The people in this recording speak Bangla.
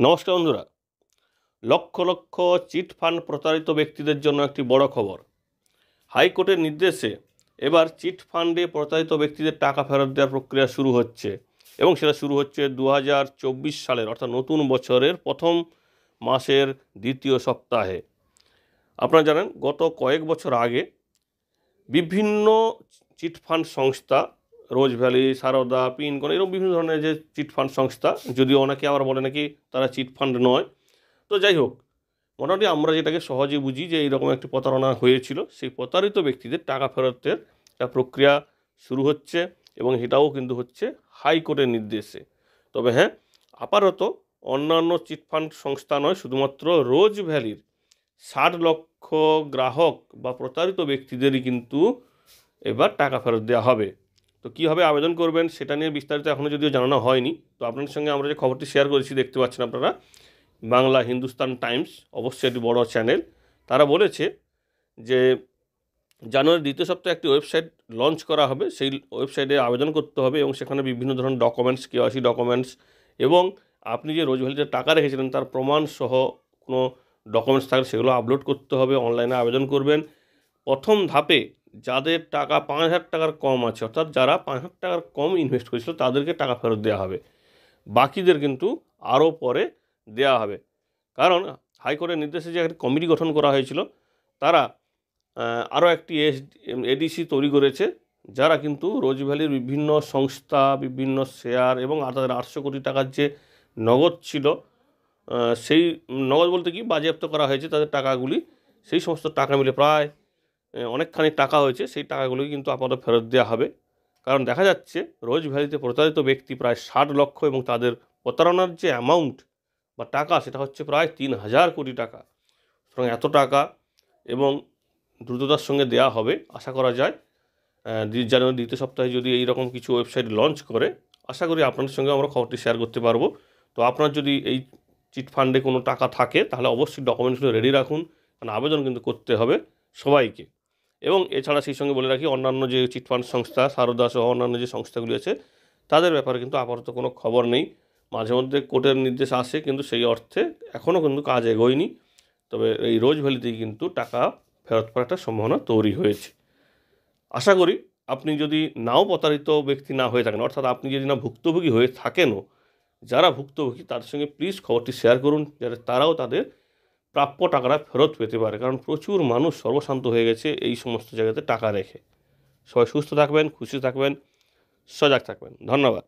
নমস্কার বন্ধুরা, লক্ষ লক্ষ চিটফান্ড প্রতারিত ব্যক্তিদের জন্য একটি বড় খবর। হাইকোর্টের নির্দেশে এবার চিটফান্ডে প্রতারিত ব্যক্তিদের টাকা ফেরত দেওয়ার প্রক্রিয়া শুরু হচ্ছে এবং সেটা শুরু হচ্ছে 2024 সালের অর্থাৎ নতুন বছরের প্রথম মাসের দ্বিতীয় সপ্তাহে। আপনারা জানেন গত কয়েক বছর আগে বিভিন্ন চিটফান্ড সংস্থা, রোজ ভ্যালি, সারদা, পিনকোন, এরকম বিভিন্ন ধরনের যে চিটফান্ড সংস্থা, যদিও অনেকে আবার বলে নাকি তারা চিটফান্ড নয়, তো যাই হোক, মোটামুটি আমরা যেটাকে সহজে বুঝি যে এইরকম একটি প্রতারণা হয়েছিল, সেই প্রতারিত ব্যক্তিদের টাকা ফেরতের একটা প্রক্রিয়া শুরু হচ্ছে এবং এটাও কিন্তু হচ্ছে হাইকোর্টের নির্দেশে। তবে হ্যাঁ, আপাতত অন্যান্য চিটফান্ড সংস্থা নয়, শুধুমাত্র রোজ ভ্যালির 60 লক্ষ গ্রাহক বা প্রতারিত ব্যক্তিদেরই কিন্তু এবার টাকা ফেরত দেওয়া হবে। তো কীভাবে আবেদন করবেন সেটা নিয়ে বিস্তারিত এখনও যদিও জানানো হয়নি। তো আপনাদের সঙ্গে আমরা যে খবরটি শেয়ার করেছি, দেখতে পাচ্ছেন আপনারা, বাংলা হিন্দুস্তান টাইমস, অবশ্যই একটি বড় চ্যানেল, তারা বলেছে যে জানুয়ারির দ্বিতীয় সপ্তাহে একটি ওয়েবসাইট লঞ্চ করা হবে। সেই ওয়েবসাইটে আবেদন করতে হবে এবং সেখানে বিভিন্ন ধরনের ডকুমেন্টস, কেওয়াইসি ডকুমেন্টস এবং আপনি যে রোজ ভ্যালিতে টাকা রেখেছিলেন তার প্রমাণ সহ কোনো ডকুমেন্টস থাকলে সেগুলো আপলোড করতে হবে। অনলাইনে আবেদন করবেন। প্রথম ধাপে যাদের টাকা 5,000 টাকার কম আছে, অর্থাৎ যারা 5,000 টাকার কম ইনভেস্ট করেছিল, তাদেরকে টাকা ফেরত দেওয়া হবে। বাকিদের কিন্তু আরও পরে দেওয়া হবে। কারণ হাইকোর্টের নির্দেশে যে একটা কমিটি গঠন করা হয়েছিল, তারা আরও একটি এডিসি তৈরি করেছে, যারা কিন্তু রোজ ভ্যালির বিভিন্ন সংস্থা, বিভিন্ন শেয়ার এবং তাদের 800 কোটি টাকার যে নগদ ছিল, সেই নগদ বলতে কি বাজেয়াপ্ত করা হয়েছে তাদের টাকাগুলি, সেই সমস্ত টাকা মিলে প্রায় অনেকখানি টাকা হয়েছে। সেই টাকাগুলি কিন্তু আপাতত ফেরত দেওয়া হবে। কারণ দেখা যাচ্ছে রোজ ভ্যালিতে প্রতারিত ব্যক্তি প্রায় 60 লক্ষ এবং তাদের প্রতারণার যে অ্যামাউন্ট বা টাকা, সেটা হচ্ছে প্রায় 3,000 কোটি টাকা। সুতরাং এত টাকা এবং দ্রুততার সঙ্গে দেওয়া হবে আশা করা যায়। জানুয়ারি দ্বিতীয় সপ্তাহে যদি এইরকম কিছু ওয়েবসাইট লঞ্চ করে, আশা করি আপনাদের সঙ্গে আমরা খবরটি শেয়ার করতে পারবো। তো আপনার যদি এই চিটফান্ডে কোনো টাকা থাকে তাহলে অবশ্যই ডকুমেন্টসগুলো রেডি রাখুন, কারণ আবেদন কিন্তু করতে হবে সবাইকে। এবং এছাড়া সেই সঙ্গে বলে রাখি, অন্যান্য যে চিটফান্ড সংস্থা, সারদা সহ অন্যান্য যে সংস্থাগুলি আছে, তাদের ব্যাপারে কিন্তু আপাতত কোনো খবর নেই। মাঝে মধ্যে কোর্টের নির্দেশ আসে, কিন্তু সেই অর্থে এখনও কিন্তু কাজ এগোয়নি। তবে এই রোজ ভ্যালিতেই কিন্তু টাকা ফেরত পাওয়ার একটা সম্ভাবনা তৈরি হয়েছে। আশা করি আপনি যদি নাও প্রতারিত ব্যক্তি না হয়ে থাকেন, অর্থাৎ আপনি যদি না ভুক্তভোগী হয়ে থাকেনও, যারা ভুক্তভোগী তাদের সঙ্গে প্লিজ খবরটি শেয়ার করুন, যাতে তারাও তাদের প্রাপ্য টাকাটা ফেরত পেতে পারে। কারণ প্রচুর মানুষ সর্বশান্ত হয়ে গেছে এই সমস্ত জায়গাতে টাকা রেখে। সবাই সুস্থ থাকবেন, খুশি থাকবেন, সজাগ থাকবেন। ধন্যবাদ।